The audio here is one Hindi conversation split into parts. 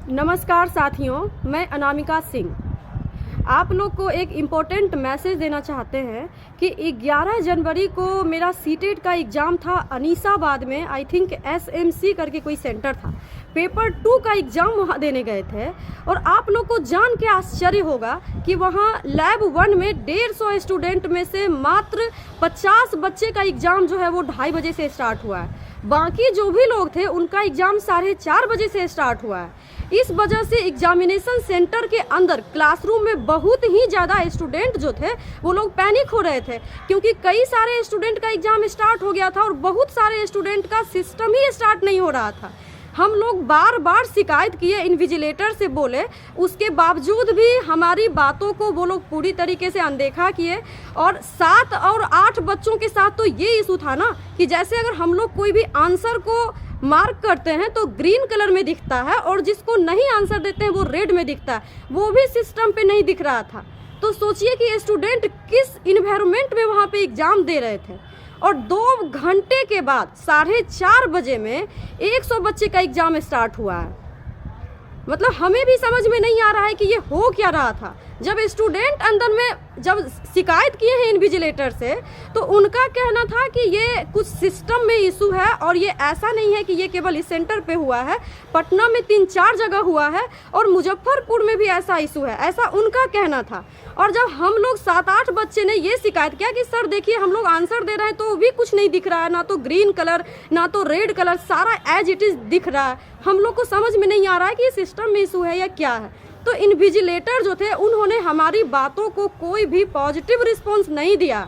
नमस्कार साथियों, मैं अनामिका सिंह आप लोग को एक इम्पोर्टेंट मैसेज देना चाहते हैं कि 11 जनवरी को मेरा सीटेट का एग्ज़ाम था अनीसाबाद में। आई थिंक SMC करके कोई सेंटर था। पेपर 2 का एग्ज़ाम वहाँ देने गए थे और आप लोग को जान के आश्चर्य होगा कि वहाँ लैब 1 में 150 स्टूडेंट में से मात्र 50 बच्चे का एग्ज़ाम जो है वो 2:30 बजे से स्टार्ट हुआ है। बाकी जो भी लोग थे उनका एग्ज़ाम 4:30 बजे से स्टार्ट हुआ है। इस वजह से एग्जामिनेशन सेंटर के अंदर क्लासरूम में बहुत ही ज़्यादा स्टूडेंट जो थे वो लोग पैनिक हो रहे थे, क्योंकि कई सारे स्टूडेंट का एग्ज़ाम स्टार्ट हो गया था और बहुत सारे स्टूडेंट का सिस्टम ही स्टार्ट नहीं हो रहा था। हम लोग बार बार शिकायत किए, इन्विजिलेटर से बोले, उसके बावजूद भी हमारी बातों को वो लोग पूरी तरीके से अनदेखा किए। और 7 और 8 बच्चों के साथ तो ये इशू था ना कि जैसे अगर हम लोग कोई भी आंसर को मार्क करते हैं तो ग्रीन कलर में दिखता है और जिसको नहीं आंसर देते हैं वो रेड में दिखता है, वो भी सिस्टम पे नहीं दिख रहा था। तो सोचिए कि स्टूडेंट किस इन्वायरमेंट में वहाँ पे एग्ज़ाम दे रहे थे। और 2 घंटे के बाद 4:30 बजे में 100 बच्चे का एग्ज़ाम स्टार्ट हुआ है। मतलब हमें भी समझ में नहीं आ रहा है कि ये हो क्या रहा था। जब स्टूडेंट अंदर में जब शिकायत किए हैं इन्विजिलेटर से तो उनका कहना था कि ये कुछ सिस्टम में इशू है और ये ऐसा नहीं है कि ये केवल इस सेंटर पे हुआ है, पटना में 3-4 जगह हुआ है और मुजफ्फरपुर में भी ऐसा इशू है, ऐसा उनका कहना था। और जब हम लोग 7-8 बच्चे ने ये शिकायत किया कि सर देखिए हम लोग आंसर दे रहे हैं तो भी कुछ नहीं दिख रहा है, ना तो ग्रीन कलर ना तो रेड कलर, सारा एज इट इज़ दिख रहा है, हम लोग को समझ में नहीं आ रहा है कि ये सिस्टम में इशू है या क्या है। तो इन्विजिलेटर जो थे उन्होंने हमारी बातों को कोई भी पॉजिटिव रिस्पॉन्स नहीं दिया।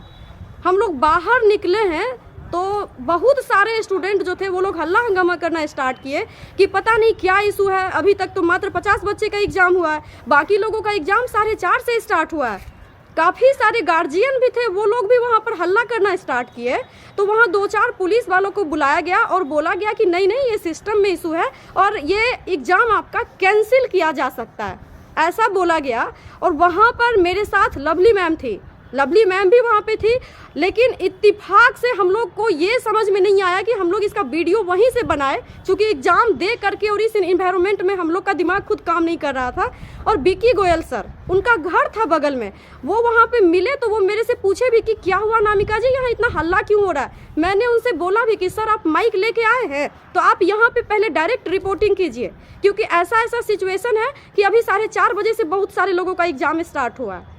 हम लोग बाहर निकले हैं तो बहुत सारे स्टूडेंट जो थे वो लोग हल्ला हंगामा करना स्टार्ट किए कि पता नहीं क्या इशू है, अभी तक तो मात्र 50 बच्चे का एग्ज़ाम हुआ है, बाकी लोगों का एग्ज़ाम 4:30 से स्टार्ट हुआ है। काफ़ी सारे गार्जियन भी थे, वो लोग भी वहाँ पर हल्ला करना स्टार्ट किए। तो वहाँ 2-4 पुलिस वालों को बुलाया गया और बोला गया कि नहीं नहीं ये सिस्टम में इशू है और ये एग्ज़ाम आपका कैंसिल किया जा सकता है, ऐसा बोला गया। और वहाँ पर मेरे साथ लवली मैम थी, लवली मैम भी वहाँ पे थी, लेकिन इत्तेफाक से हम लोग को ये समझ में नहीं आया कि हम लोग इसका वीडियो वहीं से बनाए, क्योंकि एग्ज़ाम दे करके और इस इन्वायरमेंट में हम लोग का दिमाग खुद काम नहीं कर रहा था। और विकी गोयल सर, उनका घर था बगल में, वो वहाँ पे मिले तो वो मेरे से पूछे भी कि क्या हुआ अनामिका जी, यहाँ इतना हल्ला क्यों हो रहा है। मैंने उनसे बोला भी कि सर आप माइक लेके आए हैं तो आप यहाँ पे पहले डायरेक्ट रिपोर्टिंग कीजिए, क्योंकि ऐसा सिचुएशन है कि अभी 4:30 बजे से बहुत सारे लोगों का एग्ज़ाम स्टार्ट हुआ है।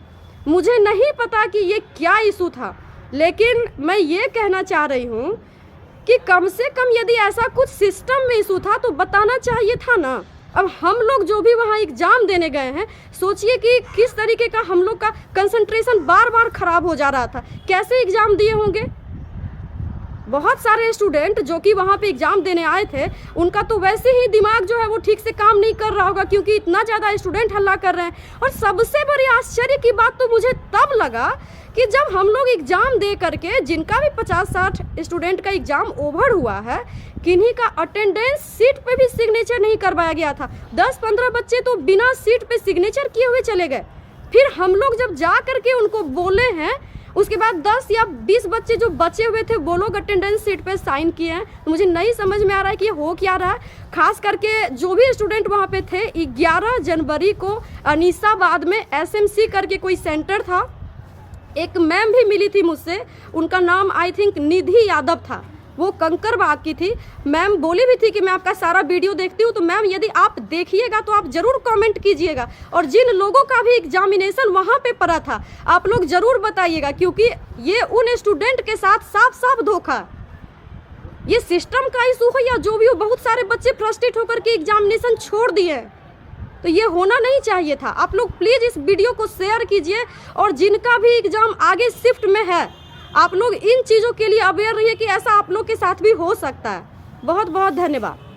मुझे नहीं पता कि ये क्या इशू था, लेकिन मैं ये कहना चाह रही हूँ कि कम से कम यदि ऐसा कुछ सिस्टम में इशू था तो बताना चाहिए था ना। अब हम लोग जो भी वहाँ एग्ज़ाम देने गए हैं, सोचिए कि किस तरीके का हम लोग का कंसंट्रेशन बार बार ख़राब हो जा रहा था, कैसे एग्ज़ाम दिए होंगे। बहुत सारे स्टूडेंट जो कि वहाँ पे एग्ज़ाम देने आए थे उनका तो वैसे ही दिमाग जो है वो ठीक से काम नहीं कर रहा होगा, क्योंकि इतना ज़्यादा स्टूडेंट हल्ला कर रहे हैं। और सबसे बड़ी आश्चर्य की बात तो मुझे तब लगा कि जब हम लोग एग्ज़ाम दे करके, जिनका भी 50-60 स्टूडेंट का एग्ज़ाम ओवर हुआ है, किन्हीं का अटेंडेंस सीट पे भी सिग्नेचर नहीं करवाया गया था। 10-15 बच्चे तो बिना सीट पे सिग्नेचर किए हुए चले गए। फिर हम लोग जब जा करके उनको बोले हैं, उसके बाद 10 या 20 बच्चे जो बचे हुए थे वो लोग अटेंडेंस सीट पे साइन किए हैं। तो मुझे नहीं समझ में आ रहा है कि ये हो क्या रहा है। खास करके जो भी स्टूडेंट वहाँ पे थे, 11 जनवरी को अनीसाबाद में SMC करके कोई सेंटर था। एक मैम भी मिली थी मुझसे, उनका नाम आई थिंक निधि यादव था, वो कंकरबाग की थी। मैम बोली भी थी कि मैं आपका सारा वीडियो देखती हूँ, तो मैम यदि आप देखिएगा तो आप ज़रूर कमेंट कीजिएगा और जिन लोगों का भी एग्जामिनेशन वहाँ पे पड़ा था आप लोग ज़रूर बताइएगा, क्योंकि ये उन स्टूडेंट के साथ साफ साफ धोखा। ये सिस्टम का इशू हो या जो भी हो, बहुत सारे बच्चे फ्रस्ट्रेट होकर के एग्जामिनेशन छोड़ दिए, तो ये होना नहीं चाहिए था। आप लोग प्लीज़ इस वीडियो को शेयर कीजिए और जिनका भी एग्ज़ाम आगे शिफ्ट में है आप लोग इन चीज़ों के लिए अवेयर रहिए कि ऐसा आप लोग के साथ भी हो सकता है। बहुत बहुत धन्यवाद।